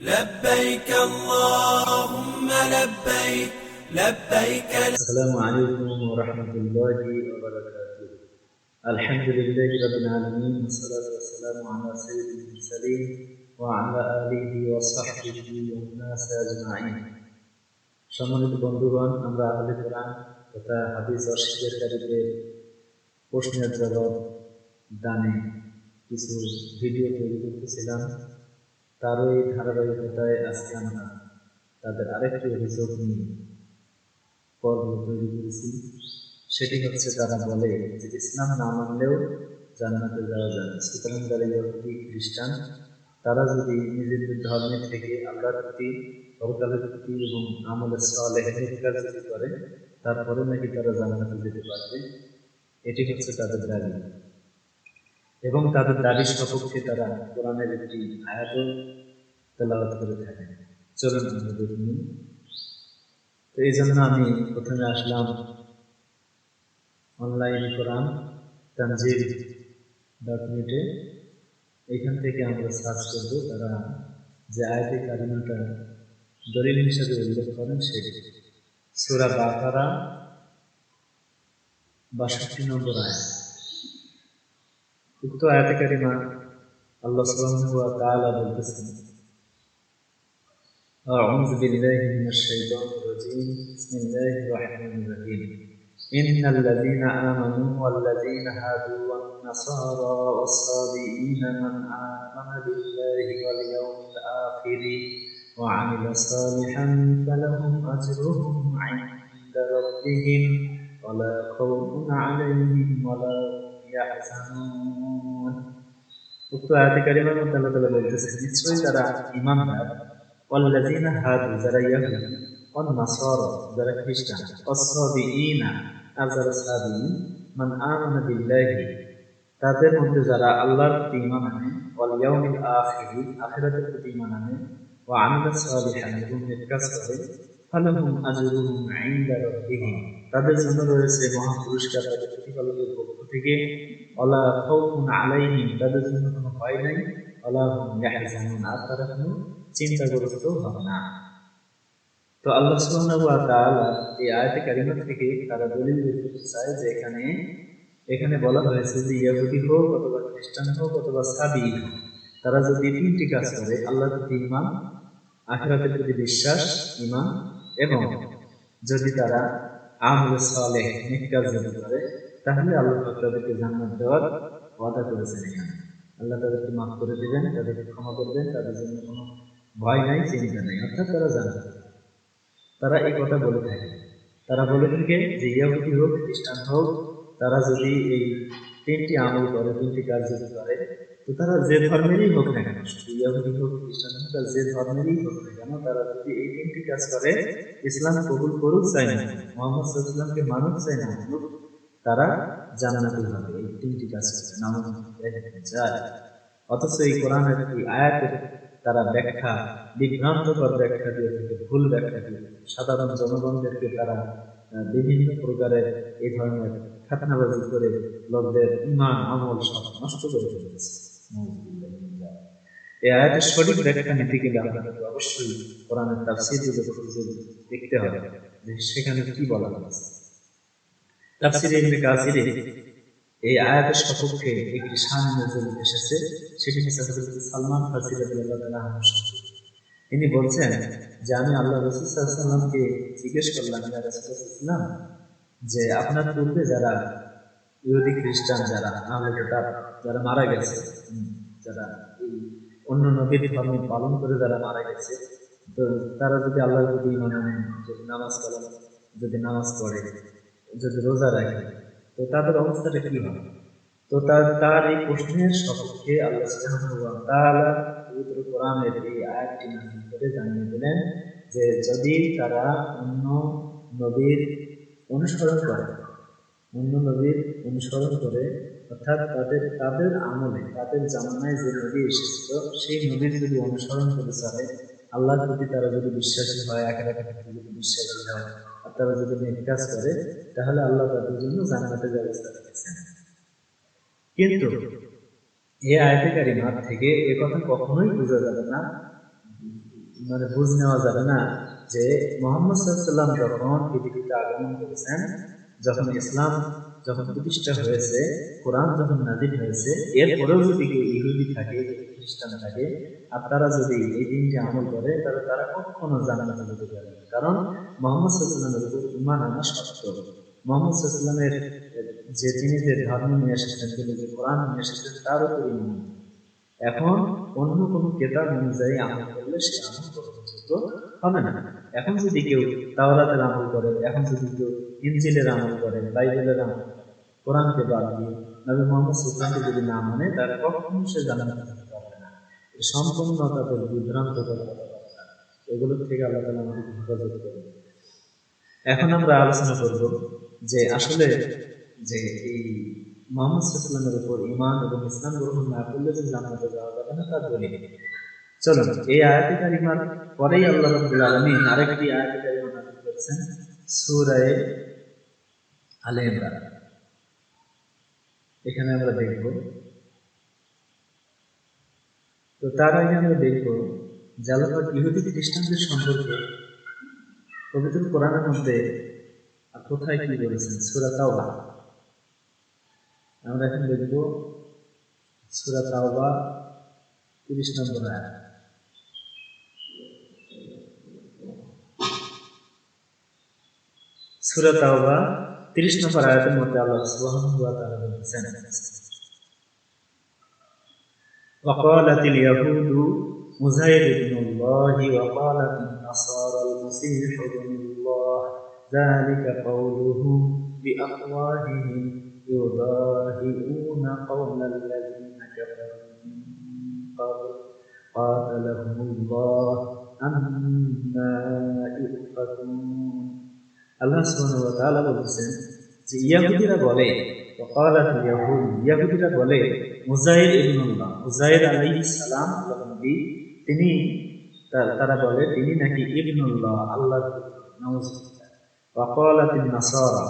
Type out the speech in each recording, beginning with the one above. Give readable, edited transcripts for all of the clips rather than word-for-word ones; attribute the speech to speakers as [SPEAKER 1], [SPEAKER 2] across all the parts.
[SPEAKER 1] لبيك اللهم لبيك لبيك.
[SPEAKER 2] السلام عليكم ورحمة الله وبركاته. الحمد لله رب العالمين والصلاة والسلام على سيد المرسلين وعلى آله وصحبه والناس أجمعين. সম্মানিত বন্ধুগণ, আমরা আহলে কোরআন তথা হাদিস অস্বীকারীদের প্রশ্নের জবাব দানে কিছু ভিডিও তৈরি করতেছিলাম। তারও এই ধারাবাহিকতায় আজকে আমরা তাদের আরেকটি অভিযোগ নিয়ে পর্ব তৈরি করেছি। সেটি হচ্ছে, তারা বলে যে ইসলাম না মানলেও জান্নাতে যাওয়া যায়। সুতরাং যারা ইহুদি খ্রিস্টান, তারা যদি নিজেদের ধর্মের থেকে আল্লাহর প্রতি, পরকালের প্রতি এবং আমলে সালেহ কাজ যদি করে, তারপরে নাকি তারা জান্নাতে যেতে পারবে। এটি হচ্ছে তাদের দাবি, এবং তাদের দাবির সপক্ষে তারা কোরআনের একটি আয়াতও তেলাওয়াত করে থাকে। চলুন আমরা দেখে নিই। তো এই জন্য আমি প্রথমে আসলাম অনলাইন কোরআন তানজিল.নেটে। এখান থেকে আমরা সার্চ করব তারা যে আয়াতে কারিমাটা দলিল হিসেবে উল্লেখ করেন সেটি সূরা বাকারা ৬২ নম্বর আয়াত। উক্ত আয়াতে কারিমা আল্লাহ সুবহানাহু ওয়া তাআলা বলতেছেন, أعوذ بالله من الشيطان الرجيم بسم الله الرحمن الرحيم إن الذين آمنوا والذين هادوا والنصارى والصابئين من آمن بالله واليوم الآخر وعمل صالحا فلهم أجرهم عند ربهم ولا خوف عليهم ولا هم يحزنون। উক্ত আয়াতে কারিমার মধ্যে আল্লাহ তাআলা বলতেছেন, নিশ্চয়ই তারা ঈমানদার, ওয়াল্লাযীনা হাদু যারা ইহুদি, ওয়ান নাসারা যারা খ্রিস্টান, ওয়াস-সাবিঈনা আর যারা সাবিঈন, মান আমানা বিল্লাহি তাদের মধ্যে যারা আল্লাহর প্রতি ঈমান আনে, ওয়াল ইয়াউমিল আখির আখিরাতের প্রতি ঈমান আনে, ওয়া আমিলা সালিহান এবং নেক কাজ করে, ফালাহুম আজরুহুম ইনদা রাব্বিহিম তাদের জন্য রয়েছে মহা পুরস্কার তাদের প্রতিপালকের পক্ষ থেকে। ওয়ালা খাউফুন আলাইহিম তাদের জন্য কোনো ভয় নাই, ওয়ালা হুম ইয়াহজানুন আর তারা কোনো চিন্তাগ্রস্ত হবে না। তো আল্লাহ সুবহানাহু ওয়া তাআলা এই আয়াতে কারিমা থেকে তারা দলিল বের করতে চায় যে এখানে বলা হয়েছে যে ইহুদি হোক অথবা খ্রিস্টান হোক অথবা সাবিঈ হোক, তারা যদি তিনটি কাজ করে, আল্লাহর প্রতি ঈমান, আখিরাতের প্রতি বিশ্বাস, ঈমান, এবং যদি তারা আমলে সালেহ নেক কাজ যদি করে, তাহলে আল্লাহ তাদেরকে জান্নাত দেওয়ার ওয়াদা করেছেন। এখানে আল্লাহ তাদেরকে মাফ করে দিবেন, তাদেরকে ক্ষমা করবেন, তাদের জন্য কোনো ভয় নাই, চিন্তা নাই, অর্থাৎ তারা জান্নাত। তারা এই কথা বলে থাকে। তারা বলে থাকে যে ইহুদি হোক খ্রিস্টান হোক, তারা যদি এই তিনটি আমল করে, তিনটি কাজ যদি করে, তো তারা যে ধর্মেরই হোক না কেন, শুধু ইহুদি হোক খ্রিস্টান হোক, তারা যে ধর্মেরই হোক না কেন, তারা যদি এই তিনটি কাজ করে, ইসলাম কবুল করুক চাই না, মুহাম্মদ সাল্লাল্লাহু আলাইহি ওয়াসাল্লামকে মানুক চাই না, তারা জান্নাতি হবে এই তিনটি কাজ করে। নামাজ যায়। অথচ এই কোরআনের এই আয়াতের তারা ব্যাখ্যা, বিভ্রান্তকর ব্যাখ্যা দিয়ে থাকে, ভুল ব্যাখ্যা দিয়ে সাধারণ জনগণদেরকে তারা বিভিন্ন প্রকারের এই ধরনের খাতনাবাজি করে লোকদের ঈমান আমল সব নষ্ট করে ফেলেছে। এই আয়াতের সঠিক ব্যাখ্যা নিতে গেলে আপনাকে অবশ্যই কোরআনের তাফসীরগুলো খুঁজে দেখতে হবে যে সেখানে কি বলা হয়েছে। তাফসীরে ইবনে কাসিরে এই আয়াতের সপক্ষে একটি শান নজরুল এসেছে, সেটি হচ্ছে হযরত সালমান ফারসি রাদিয়াল্লাহু তাআলা আনহু। তিনি বলছেন যে আমি আল্লাহ রাসূল সাল্লাল্লাহু আলাইহি ওয়াসাল্লামকে জিজ্ঞেস করলাম, ইয়া রাসূলুল্লাহ, যে আপনার পূর্বে যারা ইহুদি খ্রিস্টান, যারা আহলে কিতাব, যারা মারা গেছে, যারা এই অন্য নবীর ধর্ম পালন করে যারা মারা গেছে, তো তারা যদি আল্লাহর প্রতি ঈমান আনে, যদি নামাজ পড়ে, যদি রোজা রাখে, তো তাদের অবস্থাটা কি হবে? তো তার এই প্রশ্নের সপক্ষে আল্লাহ সুবহানাহু ওয়া তাআলা পবিত্র কোরআনের এই আয়াতটি নাযিল করে জানিয়ে দিলেন যে যদি তারা অন্য নবীর অনুসরণ করে, অর্থাৎ তাদের আমলে, তাদের জামানায় যে নবী এসেছিল সেই নবীর যদি অনুসরণ করে চলে, আল্লাহর প্রতি তারা যদি বিশ্বাসী হয়, আখিরাতের প্রতি যদি বিশ্বাসী হয়, আর তারা যদি নেক কাজ করে, তাহলে আল্লাহ তাদের জন্য জান্নাতের ব্যবস্থা রেখেছেন। কিন্তু এই আয়াতে কারিমা থেকে এ কথা কখনোই বোঝা যাবে না মানে বুঝ নেওয়া যাবে না যে মুহাম্মদ সাল্লাল্লাহু আলাইহি ওয়াসাল্লাম যখন পৃথিবীতে আগমন করেছেন, যখন ইসলাম যখন প্রতিষ্ঠা হয়েছে, কোরআন যখন নাযিল হয়েছে, এরপরেও যদি কেউ ইহুদি থাকে, খ্রিস্টান থাকে, আর তারা যদি এই দিনটি আমল করে, তাহলে তারা কখনো জান্নাতে যেতে পারবে না। কারণ মুহাম্মদ সাল্লাল্লাহু আলাইহি ওয়াসাল্লামের উপর ঈমান আনা শর্ত। মুহাম্মদ সাল্লাল্লাহু আলাইহি ওয়াসাল্লামের যে তিনি যে ধর্ম নিয়ে এসেছেন, তিনি যে কোরআন নিয়ে এসেছেন, তার উপর ঈমান। এখন অন্য কোনো কেতাব অনুযায়ী আমল করলে সে আমল গ্রহণযোগ্য হবে না। এখন যদি কেউ তাওরাতের আমল করে, এখন যদি কেউ ইনজিলের আমল করে, বাইবেলের আমল করে, কোরআনকে বাদ দিয়ে নবী মুহাম্মদ সাল্লাল্লাহু আলাইহি ওয়াসাল্লামকে যদি না মানে, তাহলে কখনো সে জান্নাতে যেতে পারবে না। সম্পূর্ণ তাদের বিভ্রান্ত কথাবার্তা, এগুলো থেকে আল্লাহ তাআলা আমাদের হেফাজত করবে। এখন আমরা আলোচনা করব যে আসলে যে এই মুহাম্মদ সাল্লাল্লাহু আলাইহি ওয়াসাল্লামের উপর ঈমান এবং ইসলাম গ্রহণ না করলে যে জান্নাতে যাওয়া যাবে না, তার দলিল। চলুন, এই আয়াতে কারিমার পরেই আল্লাহ রাব্বুল আলামিন আরেকটি আয়াতে কারিমা নাযিল করেছেন সূরা আলে ইমরান। এখানে আমরা দেখব, তো তার আগে আমরা দেখব যে আল্লাহ পাক ইহুদি খ্রিস্টানদের সম্পর্কে পবিত্র কোরআনের মধ্যে কোথায় কি বলেছেন। সূরা তাওবা, আমরা এখন দেখব সূরা তাওবা 30 নম্বর আয়াত। সূরা তাওবা 30 নম্বর আয়াতের মধ্যে আল্লাহ সুবহানাহু ওয়া তাআলা বলেছেন, وقالت اليهود عزير ابن الله وقالت النصارى المسيح ابن الله ذلك قولهم بأفواههم يضاهئون قول الذين كفروا من قبل قاتلهم الله أنى يؤفكون। আল্লাহ সুবহানাহু ওয়া তাআলা বলেছেন যে ইহুদিরা বলে, ওয়াকালাত ইয়াহুদ, ইহুদিরা বলে উযাইর ইবনুল্লাহ, উযাইর আলাইহিস সালাম আল্লাহর নবী, তিনি তারা বলে তিনি নাকি ইবনুল্লাহ, আল্লাহর পুত্র। নাউযুবিল্লাহ। ওয়াকালাতিন নাসারা,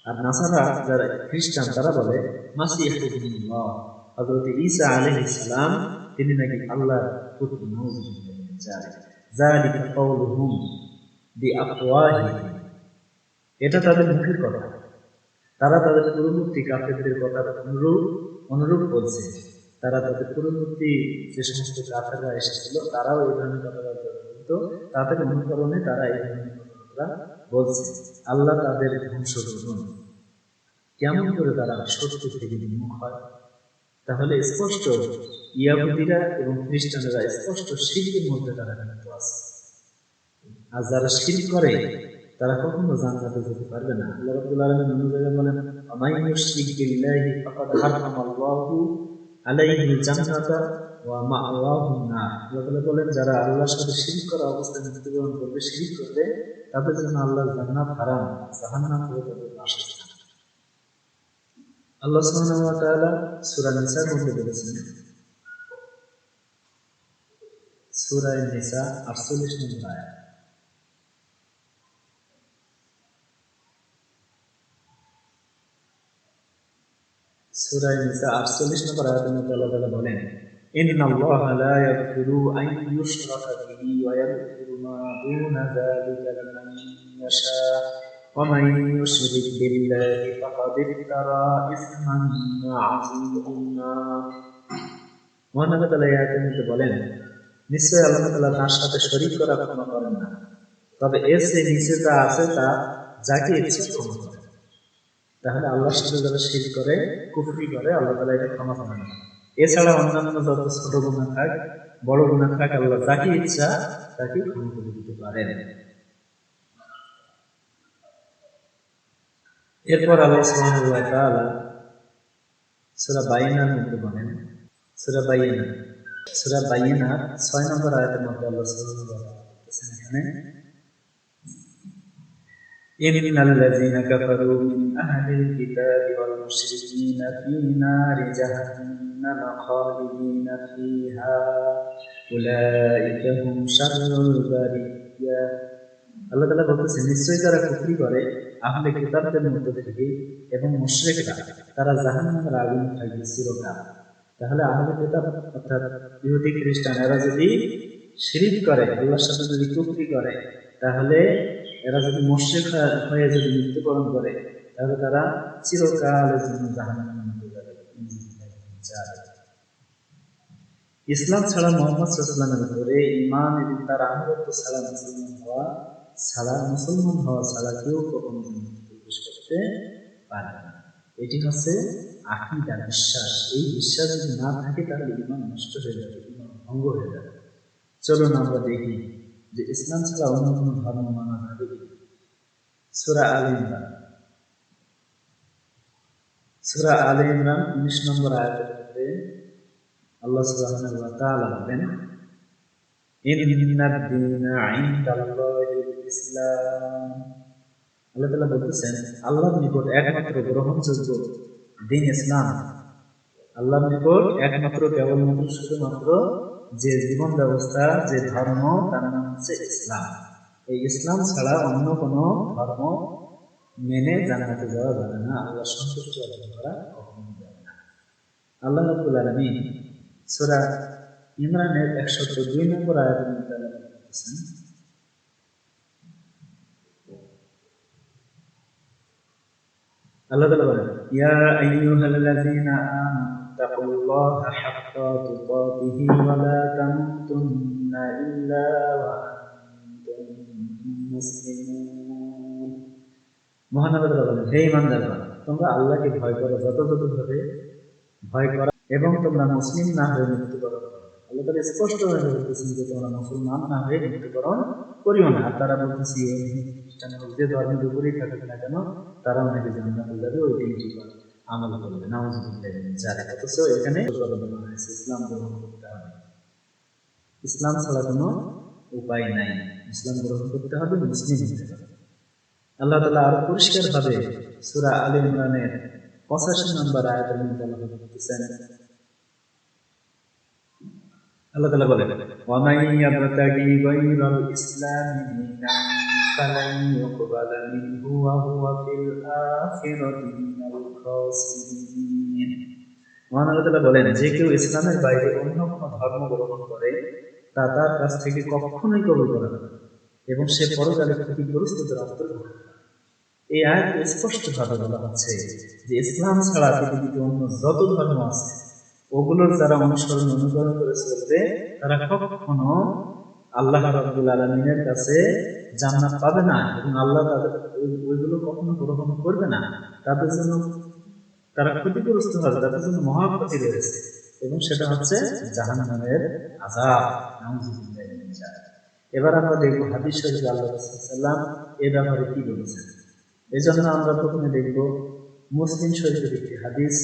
[SPEAKER 2] আর নাসারা যারা খ্রিস্টান, তারা বলে মাসিহ ইবনুল্লাহ, হযরত ঈসা আলাইহিস সালাম তিনি নাকি আল্লাহর পুত্র। নাউযুবিল্লাহ। যালিকা কাউলুহুম বিআফওয়াহিহিম, এটা তাদের মুখের কথা, তারা তাদের পূর্ববর্তী কাফেরদের কথার অনুরূপ বলছে। তারা তাদের পূর্ববর্তী যে সমস্ত কাফেররা এসেছিল, তারাও এই ধরনের কথাবার্তা বলতো, তাদের অনুকরণে তারা এই ধরনের কথাবার্তা বলছে। আল্লাহ তাদের ধ্বংস করুন। কেমন করে তারা সত্য থেকে বিমুখ হয়? তাহলে স্পষ্ট ইহুদিরা এবং খ্রিস্টানরা স্পষ্ট শিরকের মধ্যে তারা লিপ্ত আছে। আর যারা শিরক করে তারা কখনো জান্নাতে যেতে পারবে না। আল্লাহ রাব্বুল আলামিন অন্য জায়গায় বলেন, ওয়া ইউশরিক বিল্লাহি ফাকাদ হারামাল্লাহু আলাইহিল জান্নাতা ওয়া মা'ওয়াহুন নার। আল্লাহ বলেন, যারা আল্লাহর সাথে শিরক করা অবস্থায় মৃত্যুবরণ করবে, শিরক করবে, তাদের জন্য আল্লাহ জান্নাত হারাম, জাহান্নাম হবে তাদের বাসস্থান। আল্লাহ সুবহানাহু ওয়া তাআলা সূরা নিসার মধ্যে বলেছেন, সূরা নিসা 48 নম্বর আয়াত, সূরা নিসা 48 নম্বর আয়াতের মধ্যে আল্লাহ তাআলা বলেন, ইন্নাল্লাহা লা ইয়াগফিরু আন ইউশরাকা বিহি ওয়া ইয়াগফিরু মা দুনা যালিকা লিমান ইয়াশা ওয়া মান ইউশরিক বিল্লাহি ফাকাদ ইফতারা ইসমান আযীমা। মহান আল্লাহ তাআলা এই আয়াতের মধ্যে বলেন, নিশ্চয়ই আল্লাহ তাআলা তার সাথে শরীক করা ক্ষমা করেন না, তবে এর চেয়ে নিচে যা আছে তা যাকে ইচ্ছে ক্ষমা করেন। তাহলে আল্লাহর সাথে যারা শিরক করে, কুফরি করে, আল্লাহ তাআলা এটা ক্ষমা করেন না। এছাড়া অন্যান্য যত ছোট গুনাহ থাক, বড় গুনাহ থাক, আল্লাহ যাকে ইচ্ছা তাকে ক্ষমা করে দিতে পারেন। এরপর আল্লাহ সুবহানাহু ওয়া তাআলা সূরা বাইনার মধ্যে বলেন, সূরা বাইনা 6 নম্বর আয়াতের মধ্যে আল্লাহ সুবহানাহু ওয়া তাআলা বলেছেন, এখানে ইন্নাল্লাযীনা কাফারু মিন আহলিল কিতাবি ওয়াল মুশরিকিনা ফী নারি জাহান্নাম খালিদিনা ফীহা উলাইকা হুম শাররুল বারিয়া। আল্লাহ তাআলা বলতেছেন, নিশ্চয়ই যারা কুফরি করে আহলে কিতাবদের মধ্য থেকে এবং মুশরিকরা, তারা জাহান্নামের আগুনে থাকবে চিরকাল। তাহলে আহলে কিতাব অর্থাৎ ইহুদি খ্রিস্টান এরা যদি শিরিক করে, আল্লাহর সাথে যদি কুফরি করে, তাহলে এরা যদি মুশরিক হয়ে যদি মৃত্যুবরণ করে, তাহলে তারা চিরকালের জন্য জাহান্নামে যাবে। ইসলাম ছাড়া মুহাম্মদ সাল্লাল্লাহু আলাইহি ওয়াসাল্লামের উপরে ঈমান এবং তার আনুগত্য ছাড়া মুসলমান হওয়া ছাড়া কেউ কখনো জান্নাতে প্রবেশ করতে পারে না। এটি হচ্ছে আকীদা, বিশ্বাস। এই বিশ্বাস যদি না থাকে তাহলে ঈমান নষ্ট হয়ে যাবে, ঈমান ভঙ্গ হয়ে যাবে। চলুন আমরা দেখি যে ইসলাম ছাড়া অন্য কোনো ধর্ম মানা যাবে কি। সূরা আলে ইমরান 19 নম্বর আয়াতের মধ্যে আল্লাহ সুবহানাহু ওয়া তাআলা বলেন, ইন্নাদ দীনা ইনদাল্লাহিল ইসলাম। আল্লাহ তাআলা বলতেছেন আল্লাহর নিকট একমাত্র গ্রহণযোগ্য দিন ইসলাম। আল্লাহর নিকট একমাত্র কেবলমাত্র শুধুমাত্র যে জীবন ব্যবস্থা, যে ধর্ম, তার নাম হচ্ছে ইসলাম। এই ইসলাম ছাড়া অন্য কোনো ধর্ম মেনে জান্নাতে যাওয়া যাবে না, আল্লাহর সন্তুষ্টি অর্জন করা কখনো যাবে না। আল্লাহ রাব্বুল আলামিন সূরা ইমরানের 102 নম্বর আয়াতের মধ্যে বলেছেন, আল্লাহ তাআলা বলেন, ইয়া আইয়ুহাল্লাযীনা আমানু তাকুল্লাহা হাক্কা তুকাতিহি ওয়া লা তামুতুন্না ইল্লা ওয়া আনতুম মুসলিমুন। মহান আল্লাহ তাআলা বলেন, হে ঈমানদারগণ, তোমরা আল্লাহকে ভয় করো যথাযথভাবে ভয় করা, এবং তোমরা মুসলিম না হয়ে মৃত্যুবরণ করো। আল্লাহ তাআলা স্পষ্টভাবে বলতেছেন যে তোমরা মুসলমান না হয়ে মৃত্যুবরণ করিও না। আর তারা বলতেছে খ্রিস্টান যে ধর্মের উপরেই থাকুক না কেন, তারা অনেকে জান্নাতে যাবে ওই তিনটি আমল করবে। নাউযুবিল্লাহ। অথচ এখানে ইসলাম গ্রহণ করতে হবে, ইসলাম ছাড়া কোনো উপায় নাই। ইসলাম গ্রহণ করতে হবে, মুসলিম হতে হবে। আল্লাহ তাআলা আরো পরিষ্কার ভাবে সূরা আলে ইমরানের 85 নম্বর আয়াতের মধ্যে আল্লাহ বলতেছেন, আল্লাহ তাআলা বলেন, ওয়া মান ইয়াবতাগি গায়রাল ইসলামি দীনান ফালান ইউকবালা মিনহু ওয়া হুয়া ফিল আখিরাতি মিনাল খাসিরিন। মহান আল্লাহ তাআলা বলেন, যে কেউ ইসলামের বাইরে অন্য কোনো ধর্ম গ্রহণ করে তা তার কাছ থেকে কখনোই কবুল করা হবে না, এবং সে পরকালে ক্ষতিগ্রস্তদের অন্তর্ভুক্ত। এই আয়াতে স্পষ্টভাবে বলা হচ্ছে যে ইসলাম ছাড়া পৃথিবীতে অন্য যত ধর্ম আছে ওগুলোর যারা অনুকরণ করে চলবে, তারা কখনো আল্লাহ রাব্বুল আলামিনের কাছে জান্নাত পাবে না, এবং আল্লাহ তাদের ওইগুলো কখনো গ্রহণ করবে না। তাদের জন্য তারা ক্ষতিগ্রস্ত হবে, তাদের জন্য মহা ক্ষতি রয়েছে, এবং সেটা হচ্ছে জাহান্নামের আযাব। নাউযুবিল্লাহ। এবার আমরা দেখব হাদিস শরীফে আল্লাহ রাসূল সাল্লাল্লাহু আলাইহি ওয়াসাল্লাম এই ব্যাপারে কি বলেছেন। এই জন্য আমরা প্রথমে দেখব মুসলিম শরীফের একটি হাদিস,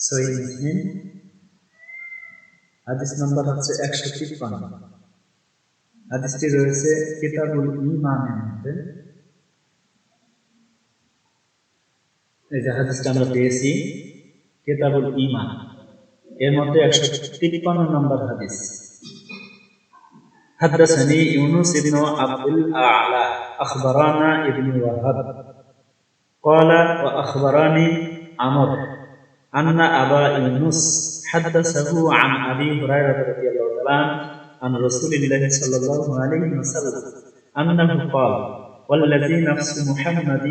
[SPEAKER 2] সহিহ মুসলিম, হাদিস নাম্বার হচ্ছে 153। হাদিসটি রয়েছে কিতাবুল ঈমানের মধ্যে। এই যে হাদিসটা আমরা পেয়েছি কিতাবুল ঈমান এর মধ্যে 153 নম্বর হাদিস। حدثني يونس بن عبد الأعلى أخبرنا ابن وهب قال وأخبرني عمرو أن أبا يونس حدثه عن أبي هريرة رضي الله عنه عن رسول الله صلى الله عليه وسلم أنه قال والذي نفس محمد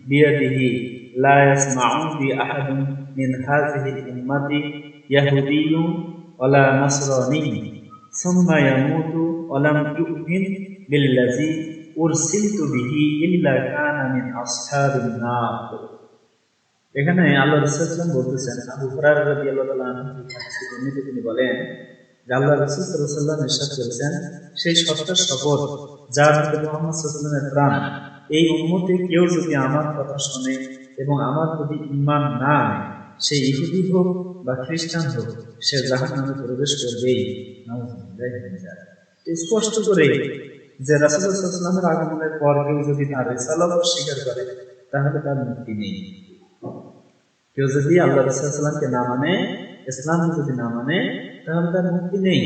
[SPEAKER 2] بيده لا يسمع بي أحد من هذه الأمة يهودي ولا نصراني ثم يموت ولم يؤمن بالذي أرسلت به إلا كان من أصحاب النار। এখানে আল্লাহ রাসূল সাল্লাল্লাহু আলাইহি ওয়াসাল্লাম বলতেছেন, আবু হুরায়রা রাদিয়াল্লাহু তাআলা আনহু তিনি বলেন যে আল্লাহ রাসূল সাল্লাল্লাহু আলাইহি ওয়াসাল্লাম ইরশাদ করেছেন, সেই সত্তার শপথ যার হাতে মুহাম্মদ সাল্লাল্লাহু আলাইহি ওয়াসাল্লামের প্রাণ, এই উম্মতে কেউ যদি আমার কথা শুনে এবং আমার প্রতি ঈমান না আনে, সে ইহুদি হোক বা খ্রিস্টান হোক, সে জাহান্নামে প্রবেশ করবেই। নাউযুবিল্লাহ। স্পষ্ট করে যে রাসূলুল্লাহ সাল্লাল্লাহু আলাইহি ওয়াসাল্লামের আগমনের পর কেউ যদি তার রিসালাত অস্বীকার করে, তাহলে তার মুক্তি নেই। কেউ যদি আল্লাহ রাসূল সাল্লাল্লাহু আলাইহি ওয়াসাল্লামকে না মানে, ইসলাম যদি না মানে, তাহলে তার মুক্তি নেই।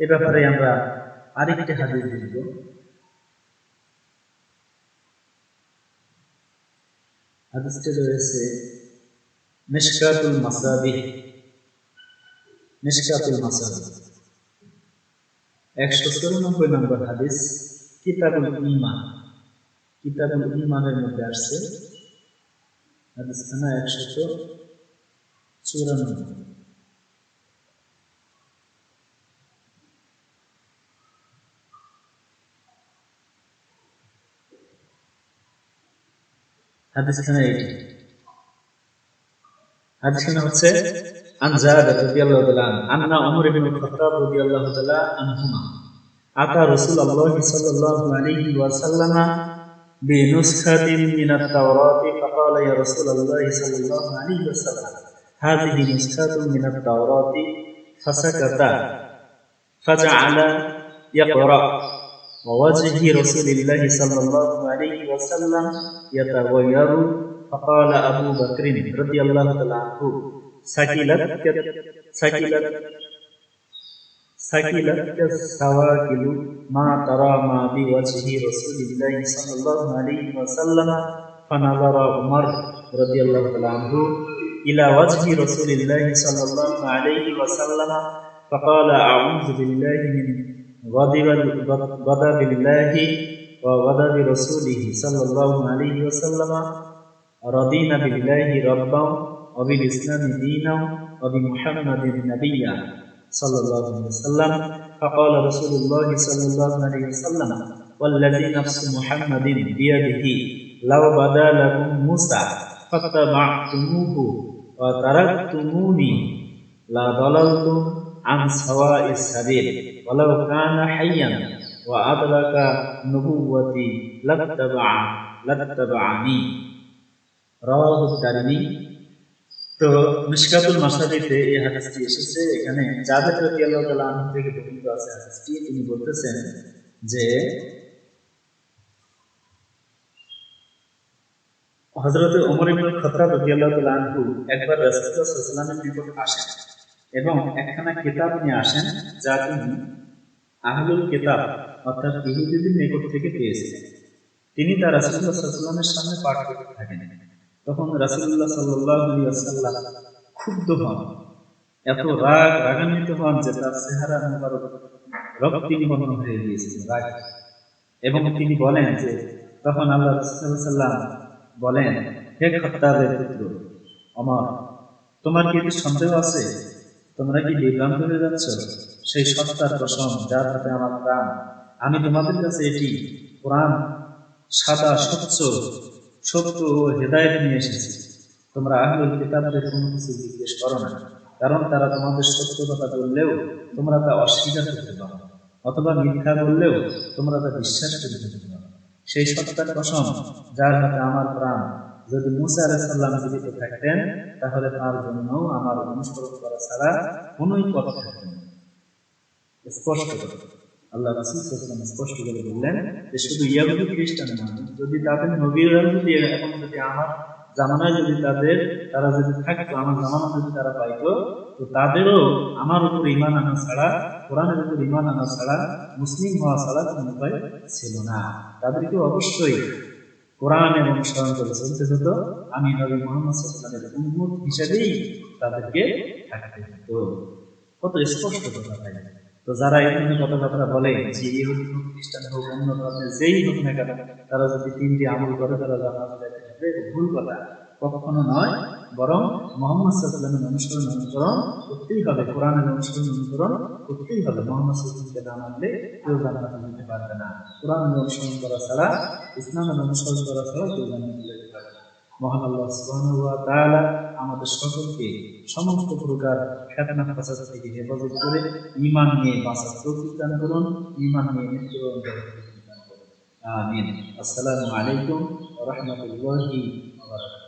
[SPEAKER 2] এ ব্যাপারে আমরা আরেকটি হাদিস দেখব। হাদিসটি রয়েছে মিশকাতুল মাসাবিহ, 194 নম্বর হাদিস কিতাবুল ঈমান। কিতাবুল ঈমানের মধ্যে আসছে হাদিস খানা 194। হাদিস খানা এইটা। হাদিস খানা হচ্ছে আন জাবের রাদিয়াল্লাহু তাআলা আন্না উমর ইবনে খাত্তাব রাদিয়াল্লাহু তাআলা আনহুমা আতা রাসূলুল্লাহ সাল্লাল্লাহু আলাইহি ওয়াসাল্লাম বিনুসখাতিন মিনাত তাওরাতি ফাকালা ইয়া রাসূলুল্লাহ সাল্লাল্লাহু আলাইহি ওয়াসাল্লাম হাযিহি নুসখাতুন মিনাত তাওরাতি ফাসাকাতা ফাজআলা ইয়াকরা ووجه رسول الله صلى الله عليه وسلم يتغير فقال أبو بكر رضي الله تعالى عنه سكلتك السواكل ما ترى ما بوجه رسول الله صلى الله عليه وسلم فنظر عمر رضي الله تعالى عنه إلى وجه رسول الله صلى الله عليه وسلم فقال أعوذ بالله من غضب الله وغضب رسوله صلى الله عليه وسلم رضينا بالله ربا وبالإسلام دينا وبمحمد نبيا صلى الله عليه وسلم فقال رسول الله صلى الله عليه وسلم والذي نفس محمد بيده لو بدا لكم موسى فاتبعتموه وتركتموني لضللتم عن سواء السبيل ولو كان حيا وأدرك نبوتي لاتبعني রাওয়াহু দারিমি। তো মিশকাতুল মাসাদিতে এই হাদিসটি এসেছে। এখানে জাবের রাদিয়াল্লাহু তাআলা আনহু থেকে বর্ণিত আছে হাদিসটি। তিনি বলতেছেন যে হযরত ওমর ইবনে খাত্তাব রাদিয়াল্লাহু তাআলা আনহু একবার রাসূলুল্লাহ সাল্লাল্লাহু আলাইহি ওয়াসাল্লামের নিকট আসেন এবং একখানা কিতাব নিয়ে আসেন যা তিনি আহলুল কিতাব অর্থাৎ ইহুদীদের নিকট থেকে পেয়েছিলেন। তিনি তা রাসূলুল্লাহ সাল্লাল্লাহু আলাইহি ওয়াসাল্লামের সামনে পাঠ করতে থাকেন। তখন রাসূলুল্লাহ সাল্লাল্লাহু আলাইহি ওয়াসাল্লাম ক্ষুব্ধ হন, এত রাগান্বিত হন যে তার চেহারা মুবারক রক্তিমবর্ণ হয়ে গিয়েছিল রাগ। এবং তিনি বলেন যে তখন আল্লাহ রাসূল সাল্লাল্লাহু আলাইহি ওয়াসাল্লাম বলেন, হে খাত্তাবের পুত্র ওমর, তোমার কি এতে সন্দেহ আছে? তোমরা কি বিভ্রান্ত হয়ে যাচ্ছ? সেই সত্তার কসম যার হাতে আমার প্রাণ, আমি তোমাদের কাছে এটি কোরআন সাদা স্বচ্ছ সত্য ও হেদায়েত নিয়ে এসেছি। তোমরা আহলুল কিতাবদের কোনো কিছু জিজ্ঞেস করো না, কারণ তারা তোমাদের সত্য কথা বললেও তোমরা তা অস্বীকার করতে পারো, অথবা মিথ্যা বললেও তোমরা তা বিশ্বাস করতে পারো। সেই সত্তার কসম যার হাতে আমার প্রাণ, যদি মুসা আলাইহিস সালাম জীবিত থাকতেন তাহলে তার জন্য আমার অনুসরণ করা ছাড়া কোনোই পথ থাকত না। স্পষ্ট করে আল্লাহ রাসূল সাল্লাল্লাহু আলাইহি ওয়াসাল্লাম স্পষ্ট করে বললেন যে শুধু ইহুদি খ্রিস্টান নয়, যদি তাদের নবীরা যদি এখন যদি আমার জামানায় যদি তারা যদি থাকতো, আমার জামানা যদি তারা পাইতো, তো তাদেরও আমার উপর ঈমান আনা ছাড়া, কোরআনের উপর ঈমান আনা ছাড়া, মুসলিম হওয়া ছাড়া কোনো উপায় ছিল না। তাদেরকে অবশ্যই কোরআনের অনুসরণ করে চলতে হতো। আমি নবী মুহাম্মদ সাল্লাল্লাহু আলাইহি ওয়াসাল্লামের উম্মত হিসেবেই তাদেরকে থাকতে হতো। কত স্পষ্ট কথা তাই। তো যারা এই ধরনের কথাবার্তা বলে যে ইহুদি হোক, খ্রিস্টান হোক, অন্য ধর্মের যেই হোক না কেন, তারা যদি তিনটি আমল করে তারা জান্নাতে যেতে পারবে, ভুল কথা কখনো নয়। বরং মুহাম্মদ সাল্লাল্লাহু আলাইহি ওয়াসাল্লামের অনুসরণ করতেই হবে, কোরআনের অনুসরণ করতেই হবে। মুহাম্মদ সাল্লাল্লাহু আলাইহি ওয়াসাল্লামকে না মানলে কেউ জান্নাতে যেতে পারবে না। কোরআনের অনুসরণ করা ছাড়া, ইসলামের অনুসরণ করা ছাড়া কেউ জান্নাতে যেতে পারবে না। মহান আল্লাহ সুবহানাহু ওয়া তাআলা আমাদের সকলকে সমস্ত প্রকার ফিতনা ফাসাদ থেকে হেফাজত করে ঈমান নিয়ে বাঁচার তৌফিক দান করুন, ঈমান নিয়ে মৃত্যুবরণ করার তৌফিক দান করুন। আমিন। আসসালামু আলাইকুম ওয়া রাহমাতুল্লাহি ওয়া বারাকাতুহু।